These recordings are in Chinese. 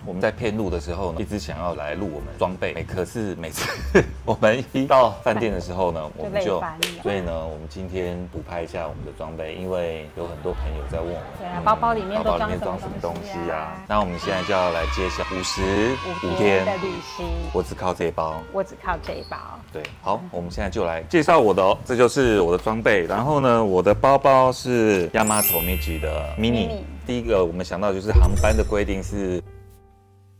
我们在骗路的时候呢，一直想要来录我们装备，可是每次我们一到饭店的时候呢，我们就，所以呢，我们今天补拍一下我们的装备，因为有很多朋友在问我们，对啊，包包里面都装什么东西啊？那我们现在就要来揭晓55天的旅行，我只靠这一包，我只靠这一包。对，好，我们现在就来介绍我的哦，这就是我的装备。然后呢，我的包包是 Yamato Miji 的 mini。第一个我们想到就是航班的规定是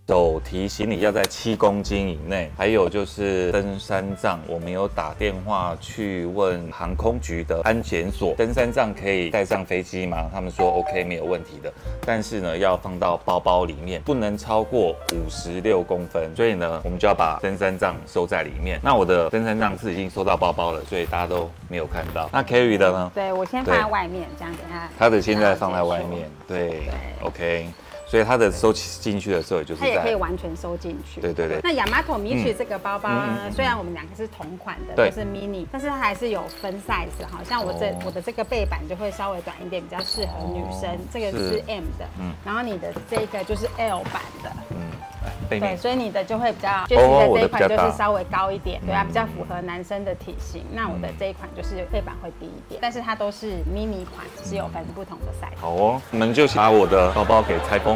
手提行李要在7公斤以内，还有就是登山杖，我们有打电话去问航空局的安检所，登山杖可以带上飞机吗？他们说 OK 没有问题的，但是呢要放到包包里面，不能超过56公分，所以呢我们就要把登山杖收在里面。那我的登山杖是已经收到包包了，所以大家都没有看到。那 Kerry 的呢？对，我先放在外面，这样等下。他的现在放在外面，对 ，OK。所以它的收进去的时候，也就是它也可以完全收进去。对对对。那 Yamato Miji 这个包包呢，虽然我们两个是同款的，都是 mini， 但是它还是有分 size， 好像我的这个背板就会稍微短一点，比较适合女生。这个是 M 的，然后你的这个就是 L 版的，对，所以你的就会比较，就是你的这一款就是稍微高一点，对啊，比较符合男生的体型。那我的这一款就是背板会低一点，但是它都是 mini 款，只是有分不同的 size。好哦，我们就把我的包包给拆封。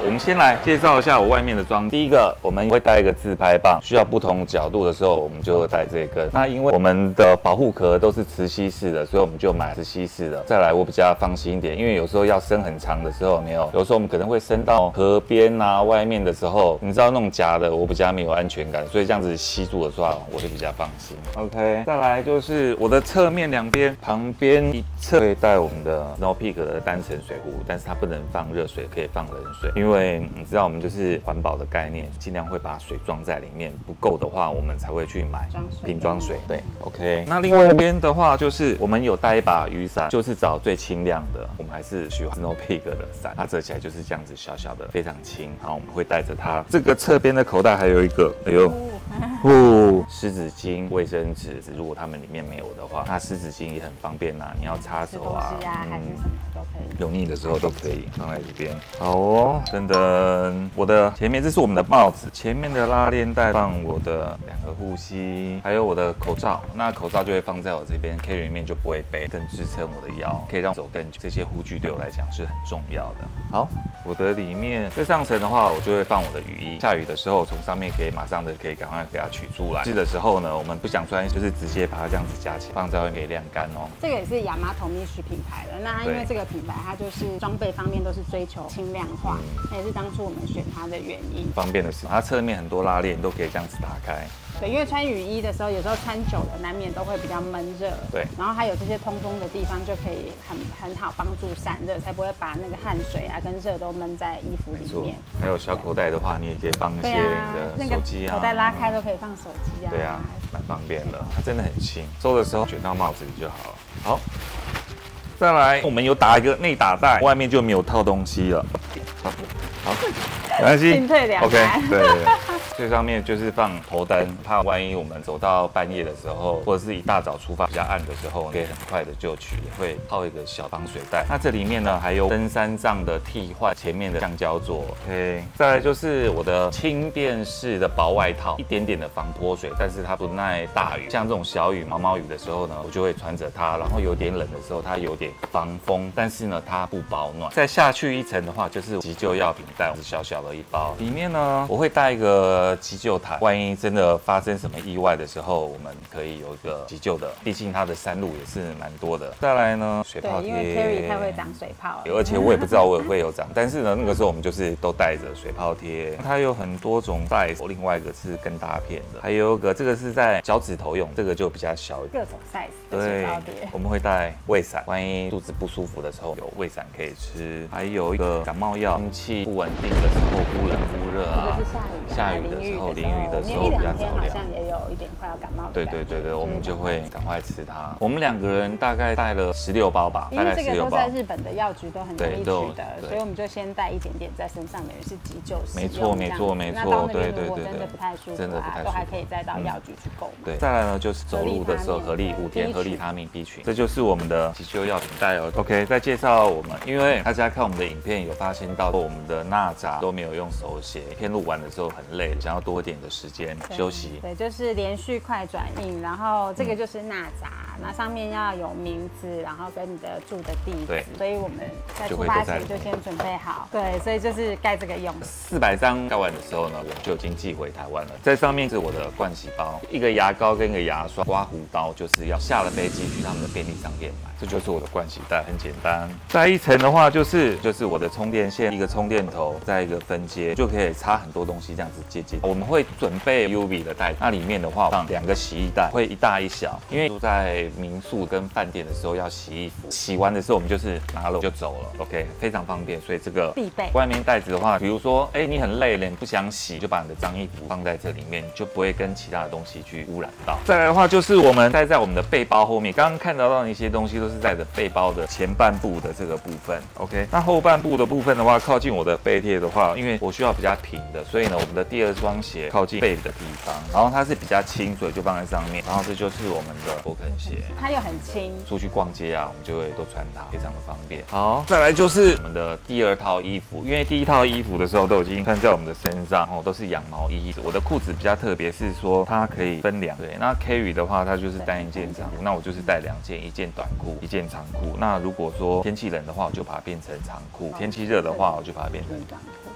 我们先来介绍一下我外面的装。第一个，我们会带一个自拍棒，需要不同角度的时候，我们就会带这根。那因为我们的保护壳都是磁吸式的，所以我们就买磁吸式的。再来，我比较放心一点，因为有时候要伸很长的时候，有时候我们可能会伸到河边啊、外面的时候，你知道那种夹的，我比较没有安全感，所以这样子吸住的话，我就比较放心。OK， 再来就是我的侧面两边，旁边一侧会带我们的 Snow Peak 的单层水壶，但是它不能放热水，可以放冷水，因为你知道我们就是环保的概念，尽量会把水装在里面，不够的话我们才会去买瓶装水。对 ，OK。那另外一边的话，就是我们有带一把雨伞，就是找最轻量的，我们还是喜欢 Snow Peak 的伞，它折起来就是这样子小小的，非常轻。然后我们会带着它。这个侧边的口袋还有一个，哎呦。湿纸巾、卫生纸，如果他们里面没有的话，那湿纸巾也很方便啊，你要擦手啊，还是什么都可以，油腻的时候都可以放在这边。好哦，等等，我的前面这是我们的帽子，前面的拉链带放我的2个护膝，还有我的口罩。那口罩就会放在我这边 ，carry 里面就不会背，更支撑我的腰，可以让手更久。这些护具对我来讲是很重要的。好，我的里面最上层的话，我就会放我的雨衣，下雨的时候从上面可以马上的可以赶快给它取出来。湿的时候呢，我们不想穿，就是直接把它这样子夹起来，放在外面给晾干哦。这个也是Yamato Miji品牌的，那因为这个品牌它就是装备方面都是追求轻量化，那也是当初我们选它的原因。方便的是，它侧面很多拉链都可以这样子打开。对，因为穿雨衣的时候，有时候穿久了难免都会比较闷热。对，然后还有这些通风的地方，就可以很好帮助散热，才不会把那个汗水啊跟热都闷在衣服里面。还有小口袋的话，你也可以放一些你的手机啊，口袋拉开都可以放手机啊。对啊，蛮方便的，它真的很轻，收的时候卷到帽子里就好了。好，再来，我们有打一个内打带，外面就没有套东西了。好，没关系，进退两难。OK， 对。最上面就是放头灯，怕万一我们走到半夜的时候，或者是一大早出发比较暗的时候，可以很快的就取，也会套一个小防水袋。那这里面呢还有登山杖的替换，前面的橡胶座。OK， 再来就是我的轻便式的薄外套，一点点的防泼水，但是它不耐大雨。像这种小雨、毛毛雨的时候呢，我就会穿着它，然后有点冷的时候它有点防风，但是呢它不保暖。再下去一层的话，就是急救药品袋，是小小的一包，里面呢我会带一个急救毯，万一真的发生什么意外的时候，我们可以有一个急救的。毕竟它的山路也是蛮多的。再来呢，水泡贴，因为 Kerry 太会长水泡了，而且我也不知道我也会有长，但是呢，那个时候我们就是都带着水泡贴。它有很多种 size， 另外一个是更大片的，还有一个这个是在脚趾头用，这个就比较小一点，各种 size 的水泡贴。我们会带胃伞，万一肚子不舒服的时候有胃伞可以吃。还有一个感冒药，天气不稳定的时候，忽冷忽热啊，下雨的时候、淋雨的时候比较着凉。一点快要感冒的对感觉。对对对，我们就会赶快吃它。我们2个人大概带了16包吧，因为这个都在日本的药局都很容易取得，所以我们就先带一点点在身上，等于是急救使用。没错没错没错。那到那边如果真的不太舒服啊，都还可以再到药局去购买。对，再来呢就是走路的时候合力5天合利他命 B 群，这就是我们的急救药品袋哦。OK， 再介绍我们，因为大家看我们的影片有发现到我们的钠闸都没有用手写，片录完的时候很累，想要多一点的时间休息。对，就是连续快转印，然后这个就是钠闸，那上面要有名字，然后跟你的住的地址，所以我们在出发前就先准备好。对，所以就是盖这个用。400张盖完的时候呢，我就已经寄回台湾了。在上面是我的盥洗包，一个牙膏跟一个牙刷，刮胡刀就是要下了飞机去他们的便利商店买。这就是我的盥洗袋，很简单。再一层的话就是我的充电线，一个充电头，再一个分接，就可以插很多东西，这样子接。我们会准备 UV 的袋，那里面的话放2个洗衣袋，会一大一小。因为住在民宿跟饭店的时候要洗衣服，洗完的时候我们就是拿了就走了 ，OK， 非常方便。所以这个必备。外面袋子的话，比如说，你很累了，你不想洗，就把你的脏衣服放在这里面，就不会跟其他的东西去污染到。再来的话就是我们带在我们的背包后面，刚刚看到的一些东西都是在的背包的前半部的这个部分 ，OK。那后半部的部分的话，靠近我的背贴的话，因为我需要比较平的，所以呢，我们的第2双鞋靠近背的地方，然后它是比较轻，所以就放在上面。然后这就是我们的勃肯鞋，它又很轻，出去逛街啊，我们就会都穿它，非常的方便。好，再来就是我们的第2套衣服，因为第1套衣服的时候都已经穿在我们的身上哦，都是羊毛衣。我的裤子比较特别，是说它可以分2对。那 Kerry 的话，它就是单一件长裤，那我就是带2件，一件短裤，一件长裤。那如果说天气冷的话，我就把它变成长裤；天气热的话，我就把它变成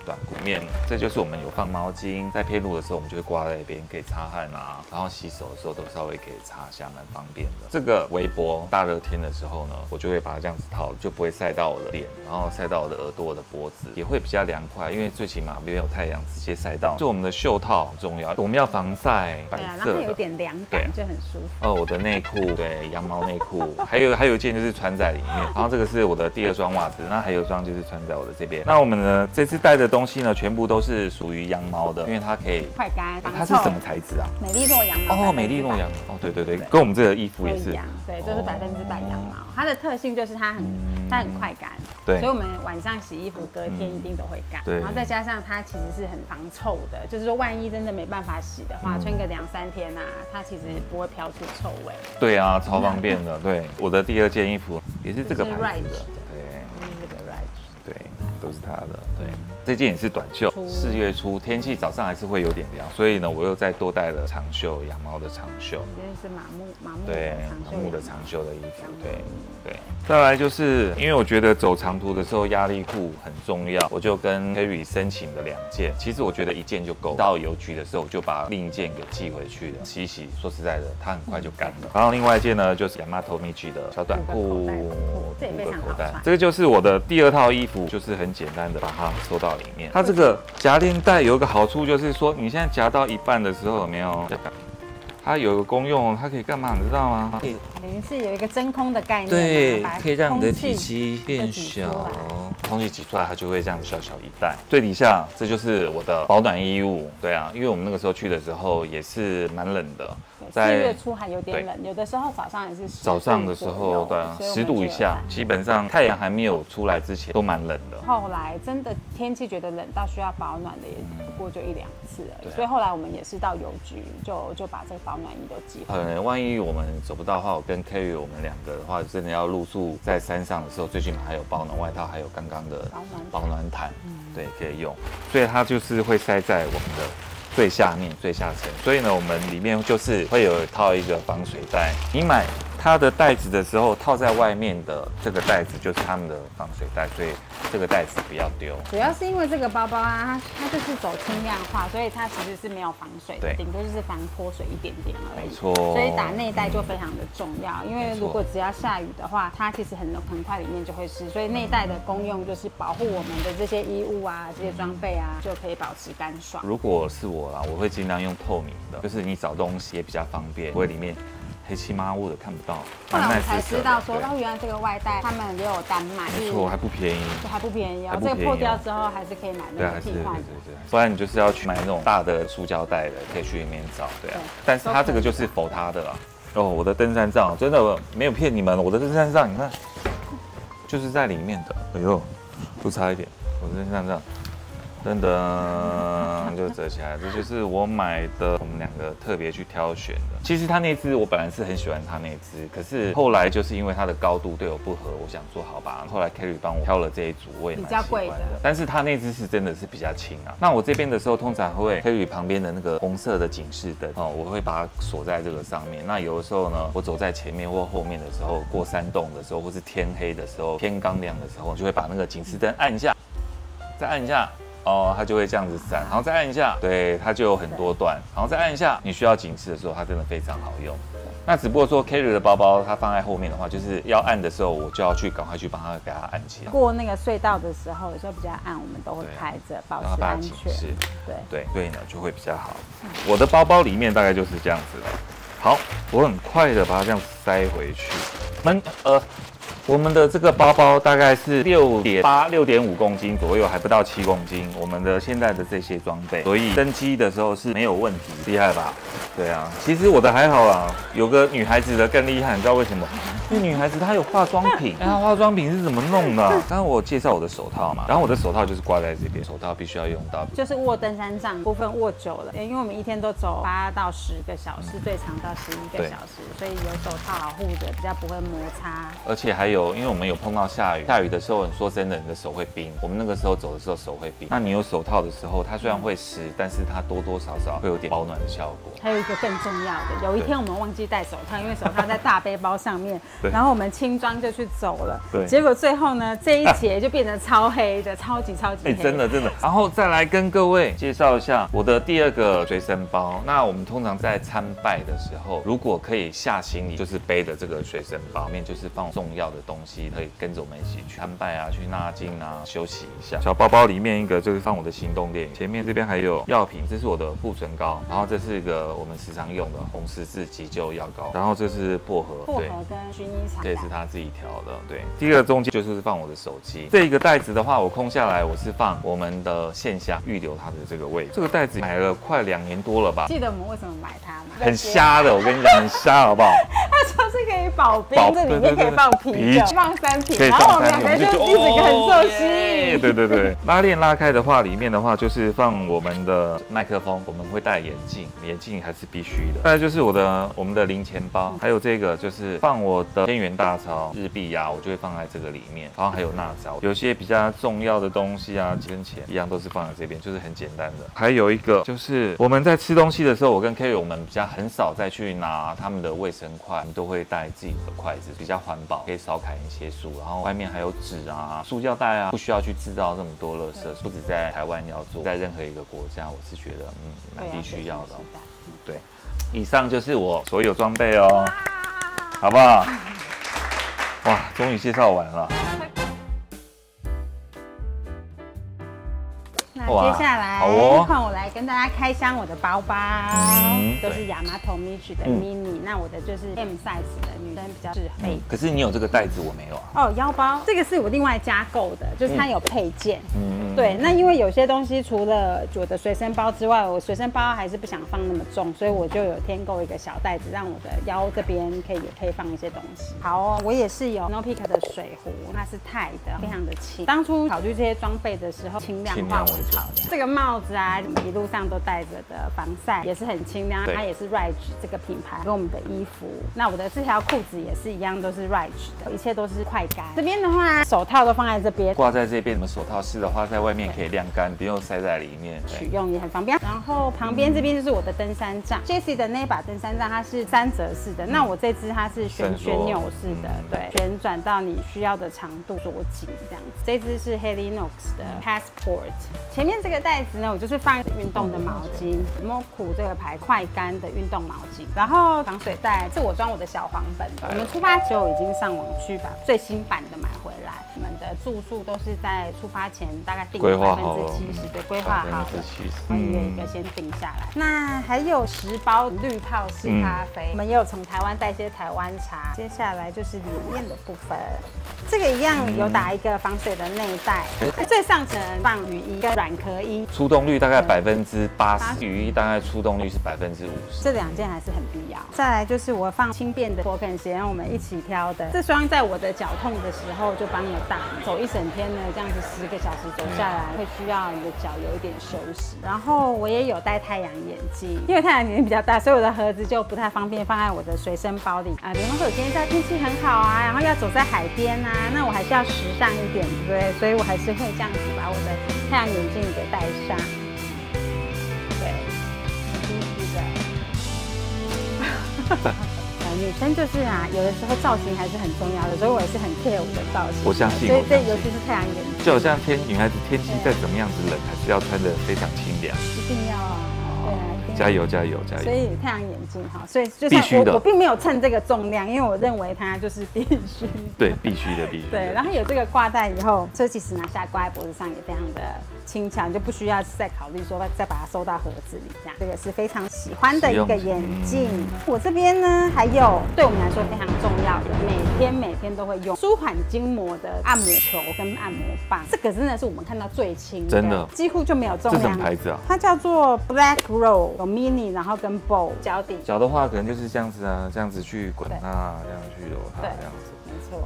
短裤面。这就是我们有放毛巾，在配露的时候，我们就会挂在那边，可以擦汗啊，然后洗手的时候都稍微可以擦一下，蛮方便的。这个围脖，大热天的时候呢，我就会把它这样子套，就不会晒到我的脸，然后晒到我的耳朵、我的脖子，也会比较凉快，因为最起码没有太阳直接晒到。就我们的袖套很重要，我们要防晒，白色的，然后有点凉感，就很舒服。我的内裤，对，羊毛内裤，还有一件就是穿在里面，然后这个是我的第2双袜子，那还有一双就是穿在我的这边。那我们呢，这次带的东西呢，全部都是属于羊毛的，因为它可以快干。它是什么材质啊？美丽诺羊毛。美丽诺羊毛。对对对，跟我们这个衣服也是。对，就是100%羊毛。它的特性就是它很快干。对。所以我们晚上洗衣服，隔天一定都会干。对。然后再加上它其实是很防臭的，就是说万一真的没办法洗的话，穿个2、3天啊，它其实不会飘出臭味。对啊，超方便的。对，我的第2件衣服也是这个牌子的。对，都是它的。对，这件也是短袖。4月初天气早上还是会有点凉，所以呢，我又再多带了长袖，羊毛的长袖。这是麻木的长袖的衣服。对。再来就是因为我觉得走长途的时候压力裤很重要，我就跟 Kerry 申请了2件。其实我觉得1件就够。到邮局的时候我就把另一件给寄回去了，洗一洗。说实在的，它很快就干了。然后另外一件呢，就是 Yamato Michi 的小短裤，这也非常好穿。这个就是我的第2套衣服，就是很简单的把它收到里面。它这个夹链袋有一个好处，就是说你现在夹到一半的时候，有没有？它有一个功用，它可以干嘛？你知道吗？等于是有一个真空的概念，对，可以让你的体积变小，空气挤出来，它就会这样小小一袋。最底下这就是我的保暖衣物，对啊，因为我们那个时候去的时候也是蛮冷的。 4月初还有点冷，有的时候早上也是早上的时候，对啊，10度以下，基本上太阳还没有出来之前都蛮冷的。后来真的天气觉得冷到需要保暖的，也不过就1、2次而已。所以后来我们也是到邮局就把这个保暖衣都寄回来。万一我们走不到的话，我跟 Kerry 我们2个的话，真的要露宿在山上的时候，最起码还有保暖外套，还有刚刚的保暖毯，对，可以用。所以它就是会塞在我们的 最下面、最下层，所以呢，我们里面就是会有套一个防水袋。你买它的袋子的时候，套在外面的这个袋子就是他们的防水袋，所以这个袋子不要丢。主要是因为这个包包啊，它就是走轻量化，所以它其实是没有防水的，顶多就是防泼水一点点而已。没错。所以打内袋就非常的重要，因为如果只要下雨的话，它其实很快里面就会湿，所以内袋的功用就是保护我们的这些衣物啊、这些装备啊，就可以保持干爽。如果是我啦，我会尽量用透明的，就是你找东西也比较方便，不会里面黑漆麻乌的看不到。后来我才知道说，哦，原来这个外带他们也有单卖，没错，还不便宜，还不便宜哦。这个破掉之后还是可以买那个替换的。对，不然你就是要去买那种大的塑胶袋的，可以去里面找，对啊。但是它这个就是否它的啦。哦，我的登山杖真的没有骗你们，我的登山杖你看，就是在里面的。哎呦，就差一点，我的登山杖。噔噔就折起来，这就是我买的，我们两个特别去挑选的。其实它那只我本来是很喜欢它那只，可是后来就是因为它的高度对我不合，我想说好吧，后来 Kerry 帮我挑了这一组，我也蛮喜欢的。但是它那只是真的是比较轻啊。那我这边的时候通常会 Kerry 旁边的那个红色的警示灯哦，我会把它锁在这个上面。那有的时候呢，我走在前面或后面的时候，过山洞的时候，或是天黑的时候，天刚亮的时候，我就会把那个警示灯按一下，再按一下。哦，它就会这样子闪，然后再按一下，对，它就有很多段，然后再按一下，你需要警示的时候，它真的非常好用。那只不过说 Kerry 的包包它放在后面的话，就是要按的时候，我就要去赶快去帮它给它按起来。过那个隧道的时候，有时候比较暗，我们都会开着，保持安全。对，所以呢就会比较好。我的包包里面大概就是这样子了。好，我很快的把它这样塞回去。我们的这个包包大概是6.8、6.5公斤左右，还不到7公斤。我们的现在的这些装备，所以登机的时候是没有问题，厉害吧？对啊，其实我的还好啦，有个女孩子的更厉害，你知道为什么？因为女孩子她有化妆品，她化妆品是怎么弄的？刚刚我介绍我的手套嘛，然后我的手套就是挂在这边，手套必须要用到，就是握登山杖部分握久了，因为我们一天都走8到10个小时，最长到11个小时，所以有手套护着，比较不会摩擦。而且还有，因为我们有碰到下雨的时候，说真的，你的手会冰。我们那个时候走的时候手会冰，那你有手套的时候，它虽然会湿，但是它多多少少会有点保暖的效果。还有一个更重要的，有一天我们忘记带手套，因为手套在大背包上面，然后我们轻装就去走了，结果最后呢，这一节就变得超黑的，超级黑。真的。然后再来跟各位介绍一下我的第2个随身包。那我们通常在参拜的时候，如果可以下行李，就是背的这个随身包，里面就是放重要的东西，可以跟着我们一起去参拜啊，去纳经啊，休息一下。小包包里面一个就是放我的行动电源，前面这边还有药品，这是我的护唇膏，然后这是一个我们时常用的红十字急救药膏，然后这是薄荷跟薰衣草，这也是他自己调的。对，第2个中间就是放我的手机。这一个袋子的话，我空下来我是放我们的线下预留它的这个位置。这个袋子买了快2年多了吧？记得我们为什么买它吗？很瞎的，我跟你讲，很瞎，好不好？它就是可以保冰，这里面可以放啤酒，放3瓶，然后我们2个就一直很受吸引。对，拉链拉开的话，里面的话就是放我们的麦克风，我们会戴眼镜，眼镜还是必须的。再来就是我们的零钱包，还有这个就是放我的千元大钞、日币呀，我就会放在这个里面。然后还有纳钞，有些比较重要的东西啊，几分钱一样都是放在这边，就是很简单的。还有一个就是我们在吃东西的时候，我跟 Kerry 我们比较很少再去拿他们的卫生筷，我们都会带自己的筷子，比较环保，可以少砍一些树。然后外面还有纸啊、塑胶袋啊，不需要去制造这么多垃圾，不止在台湾要做，在任何一个国家，我是觉得蛮必须要的。对，以上就是我所有装备哦，好不好？哇，终于介绍完了。那接下来换我来跟大家开箱我的包包，都是Yamato Michi的 mini，那我的就是 M size 的，女生比较适合。可是你有这个袋子，我没有啊。哦，腰包这个是我另外加购的，就是它有配件。对，那因为有些东西除了我的随身包之外，我随身包还是不想放那么重，所以我就有添购一个小袋子，让我的腰这边也可以放一些东西。好哦，我也是有 Snow Peak 的水壶，它是钛的，非常的轻。当初考虑这些装备的时候，轻量化为考量。这个帽子啊，一路上都戴着的防晒也是很轻量，它也是 Rage 这个品牌跟我们的衣服。那我的这条裤子也是一样，都是 Rage 的，一切都是快干。这边的话，手套都放在这边，挂在这边。我们手套湿的话，在外面可以晾干，不用塞在里面，取用也很方便。然后旁边这边就是我的登山杖 ，Jessie 的那把登山杖它是3折式的，那我这支它是旋钮式的，对，旋转到你需要的长度锁紧这样子。这支是 Helinox 的 Passport， 前面这个袋子呢，我就是放运动的毛巾 ，Moku 这个牌快干的运动毛巾，然后防水袋是我装我的小黄本的。我们出发之后已经上网去把最新版的买回来，我们的住宿都是在出发前大概定规划好了70%，对，规划好了， 70%，一个一个先定下来。那还有10包绿泡式咖啡，我们也有从台湾带一些台湾茶。接下来就是里面的部分，这个一样有打一个防水的内袋，最上层放雨衣跟软壳衣，出动率大概80%，雨衣大概出动率是50%。这2件还是很必要。再来就是我放轻便的勃肯鞋，让我们一起挑的。这双在我的脚痛的时候就帮我挡，走一整天呢，这样子10个小时走下来，会需要你的脚有一点休息。然后我也有戴太阳眼镜，因为太阳眼镜比较大，所以我的盒子就不太方便放在我的随身包里啊。比方说我今天在天气很好啊，然后要走在海边啊，那我还是要时尚一点，对不对？所以我还是会这样子把我的太阳眼镜给戴上。对，必须的。女生就是啊，有的时候造型还是很重要的，所以我也是很 care 我的造型。我相信，所以这尤其是太阳眼镜，就好像女孩子天气再怎么样子冷，还是要穿得非常清凉。一定要啊，对啊，一定要加油加油加油！所以太阳眼镜哈，所以就像我并没有称这个重量，因为我认为它就是必须。对，必须的。对，然后有这个挂带以后，这其实拿下来挂在脖子上也非常的轻巧，就不需要再考虑说再把它收到盒子里这样。这个是非常喜欢的一个眼镜。我这边呢还有对我们来说非常重要的，每天都会用舒缓筋膜的按摩球跟按摩棒。这个真的是我们看到最轻的，真的几乎就没有重量。这什么牌子啊？它叫做 Black Roll， 有 mini， 然后跟 bow 脚底。脚的话可能就是这样子啊，这样子去滚它，这样去揉它，这样子。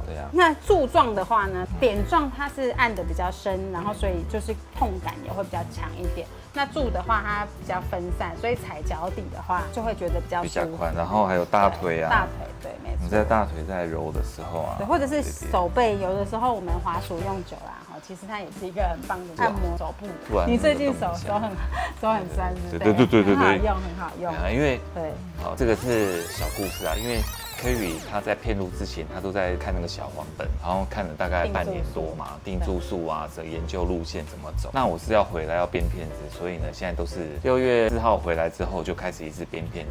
对呀，那柱状的话呢，点状它是按的比较深，然后所以就是痛感也会比较强一点。那柱的话它比较分散，所以踩脚底的话就会觉得比较宽。然后还有大腿啊，大腿对，没错。你在大腿在揉的时候啊，对，或者是手背，有的时候我们滑鼠用久了哈，其实它也是一个很棒的按摩手部。你最近手很酸，对，很好用，很好用。因为对，好，这个是小故事啊，因为。Kerry 他在片路之前，他都在看那个小黄本，然后看了大概半年多嘛，订住宿啊，这研究路线怎么走。那我是要回来要编片子，所以呢，现在都是6月4号回来之后就开始一直编片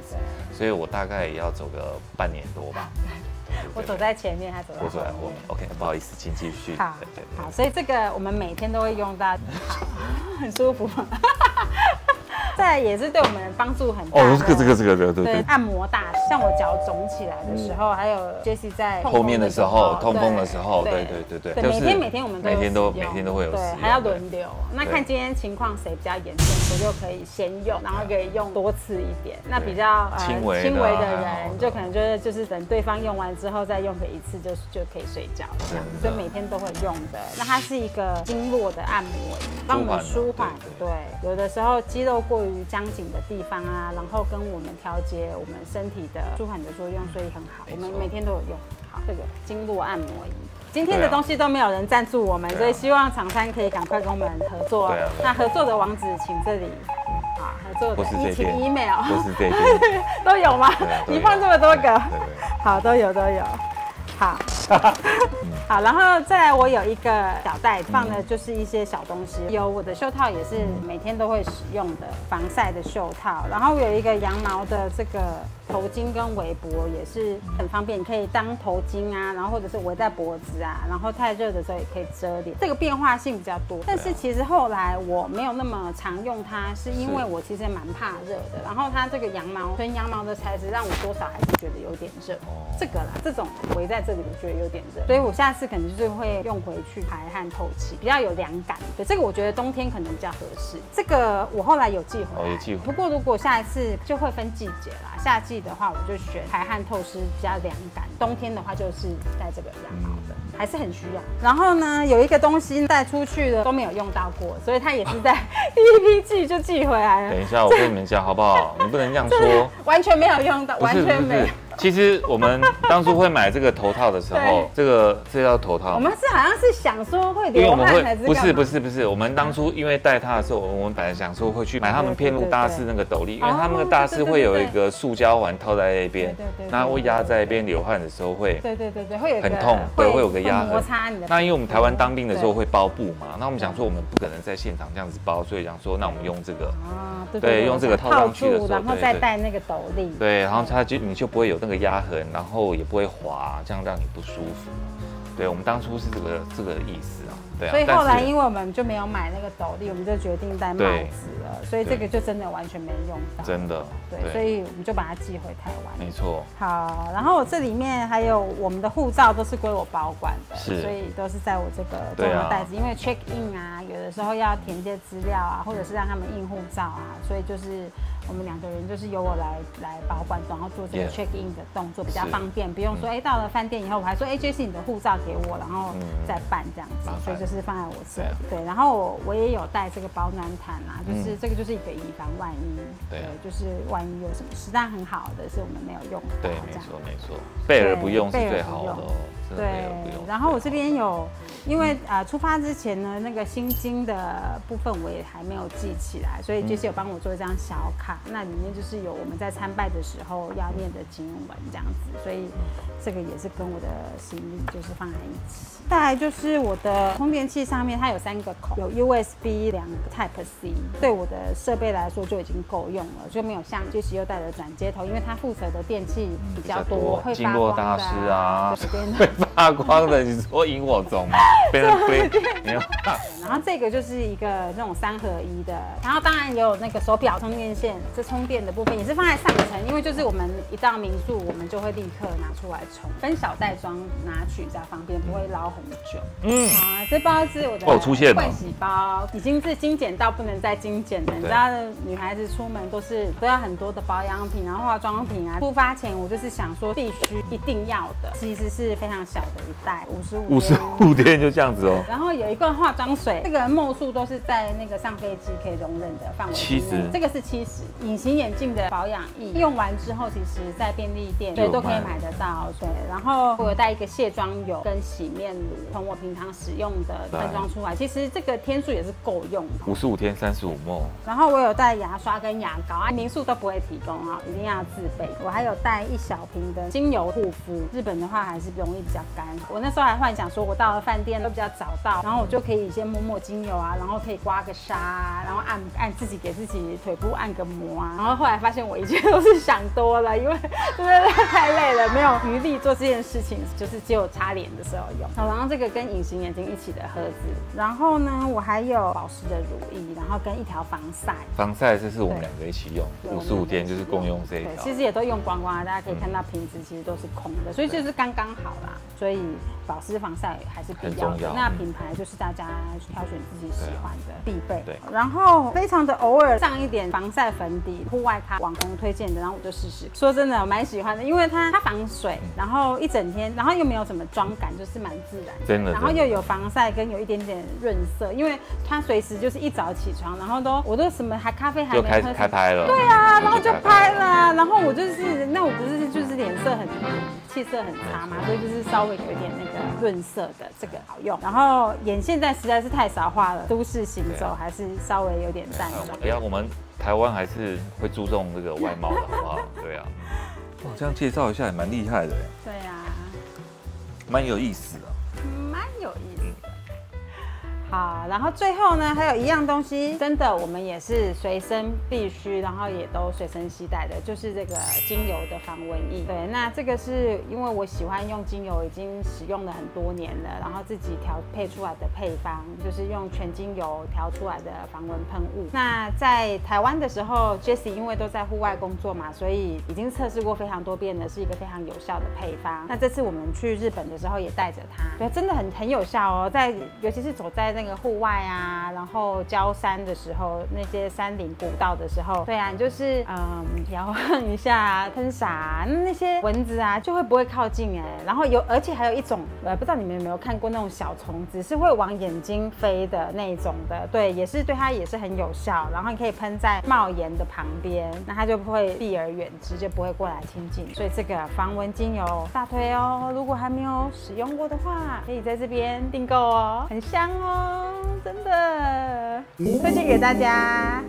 子，所以我大概也要走个半年多吧。我走在前面，他走在后面。我 OK， 不好意思，请继续。好，所以这个我们每天都会用到，很舒服。再来也是对我们帮助很大的。这个对。按摩大，像我脚肿起来的时候，还有 Jessie 在后面的时候，痛风的时候，对。每天我们每天都会有使用，还要轮流。那看今天情况谁比较严重，我就可以先用，然后可以用多次一点。那比较轻微的人，就可能就是等对方用完之后再用个1次就可以睡觉这样子。所以每天都会用的。那它是一个经络的按摩仪，帮我们舒缓。对，有的时候肌肉过于僵紧的地方啊，然后跟我们调节我们身体的舒缓的作用，所以很好。我们每天都有用。好，这个经络按摩仪。今天的东西都没有人赞助我们，所以希望厂商可以赶快跟我们合作。对啊。那合作的网址请这里。好，合作的请 email。都是这边。都有吗？你放这么多个。好，都有。好。好，然后再来，我有一个小袋，放的就是一些小东西，有我的袖套，也是每天都会使用的防晒的袖套，然后有一个羊毛的这个头巾跟围脖，也是很方便，你可以当头巾啊，然后或者是围在脖子啊，然后太热的时候也可以遮脸，这个变化性比较多。但是其实后来我没有那么常用它，是因为我其实蛮怕热的，然后它这个纯羊毛的材质让我多少还是觉得有点热，这个啦，这种围在这里我觉得有点热，所以我下次可能就是会用回去排汗透气，比较有凉感。对，这个我觉得冬天可能比较合适。这个我后来有寄回来，有寄回来。不过如果下一次就会分季节啦，夏季的话我就选排汗透湿比较凉感，冬天的话就是带这个羊毛的，还是很需要。然后呢，有一个东西带出去的都没有用到过，所以它也是在第一批寄就寄回来了。等一下，我跟你们讲好不好？你不能这样说，完全没有用到，完全没有。其实我们当初会买这个头套的时候，这叫头套。我们是好像是想说会流汗还是不是，我们当初因为带它的时候，我们本来想说会去买他们片路大师那个斗笠，因为他们那个大师会有一个塑胶环套在那边，那会压在那边流汗的时候会，会有很痛，对，会有个压痕摩擦你的。那因为我们台湾当兵的时候会包布嘛，那我们想说我们不可能在现场这样子包，所以想说那我们用这个，对，用这个套上去的时候，然后再戴那个斗笠，对，然后你就不会有那个压痕，然后也不会滑，这样让你不舒服。对，我们当初是这个意思啊。对啊。所以后来因为我们就没有买那个斗笠，我们就决定戴帽子了，所以这个就真的完全没用到。真的。对，所以我们就把它寄回台湾。没错。好，然后我这里面还有我们的护照都是归我保管的，所以都是在我这个重要袋子，因为 check in 啊，有的时候要填一些资料啊，或者是让他们印护照啊，所以就是我们2个人就是由我来保管，然后做这个 check in 的动作比较方便，不用说到了饭店以后我还说Jessie 你的护照给我，然后再办这样子，所以就是放在我这里。对，然后我也有带这个保暖毯啊，就是这个就是一个以防万一，对，就是万一有什么事，但很好的是我们没有用到，对，没错没错，备而不用是最好的哦。对，然后我这边有，因为出发之前呢，那个心经的部分我也还没有记起来，所以就是有帮我做一张小卡，那里面就是有我们在参拜的时候要念的经文这样子，所以这个也是跟我的行李就是放在一起。再来就是我的充电器上面它有3个孔，有 USB 2个 Type C， 对我的设备来说就已经够用了，就没有像Jessie又带了转接头，因为它负责的电器比较多，会经络大师啊，会发光的，你说萤火虫吗？然后这个就是一个那种3合1的，然后当然也有那个手表充电线，这充电的部分也是放在上层，因为就是我们一到民宿，我们就会立刻拿出来充，分小袋装拿取比较方便，不会捞很久。这包是我的盥洗包，已经是精简到不能再精简了。你知道，女孩子出门都要很多的保养品，然后化妆品啊。出发前我就是想说必须一定要的，其实是非常小的一袋，55天就这样子哦。然后有一罐化妆水，这个墨数都是在那个上飞机可以容忍的范围之内。这个是70。隐形眼镜的保养液用完之后，其实在便利店都可以买得到。对，然后我有带一个卸妆油跟洗面乳，从我平常使用的分装出来，其实这个天数也是够用的。55天35ml。然后我有带牙刷跟牙膏啊，民宿都不会提供啊，一定要自备。我还有带1小瓶的精油护肤，日本的话还是容易比较干。我那时候还幻想说，我到了饭店都比较早到，然后我就可以先抹精油啊，然后可以刮个痧啊，然后按自己给自己腿部按个摩啊。然后后来发现我一切都是想多了，因为真的太累了，没有余力做这件事情，就是只有擦脸的时候用。好，然后这个跟隐形眼镜一起的盒子，然后呢，我还有保湿的乳液，然后跟一条防晒。防晒这是我们2个一起用，55天就是共用这一条。其实也都用光光啊，大家可以看到瓶子其实都是空的，所以就是刚刚好啦。所以保湿防晒还是必要的。那品牌就是大家挑选自己喜欢的必备。对。然后非常的偶尔上一点防晒粉底，户外咖网红推荐的，然后我就试试。说真的，我蛮喜欢的，因为它防水，然后一整天，然后又没有什么妆感，就是蛮自然。真的。然后又有防晒跟有一点点润色，因为它随时就是一早起床，然后我都什么咖啡还没喝，开拍了。对啊，然后就拍了，然后我就是那我不是就是脸色很气色很差嘛，所以就是稍微有一点那个润色的，这个好用。然后眼现在实在是太少画了，都市行走还是稍微有点淡妆。不要，我们台湾还是会注重这个外貌的，好不好？对啊。哇，这样介绍一下也蛮厉害的。对啊，蛮有意思的。蛮有意思的。好，然后最后呢，还有一样东西，真的我们也是随身必须，然后也都随身携带的，就是这个精油的防蚊液。对，那这个是因为我喜欢用精油，已经使用了很多年了，然后自己调配出来的配方，就是用全精油调出来的防蚊喷雾。那在台湾的时候 ，Jessie 因为都在户外工作嘛，所以已经测试过非常多遍了，是一个非常有效的配方。那这次我们去日本的时候也带着它，对，真的很有效哦，尤其是走在那个户外啊，然后郊山的时候，那些山林古道的时候，对啊，你就是摇晃一下，喷洒，那些蚊子啊就会不会靠近哎。然后而且还有一种不知道你们有没有看过那种小虫子，是会往眼睛飞的那种的，对，也是对它也是很有效。然后你可以喷在帽檐的旁边，那它就不会避而远之，就不会过来亲近。所以这个防蚊精油大推哦，如果还没有使用过的话，可以在这边订购哦，很香哦。真的推荐给大家。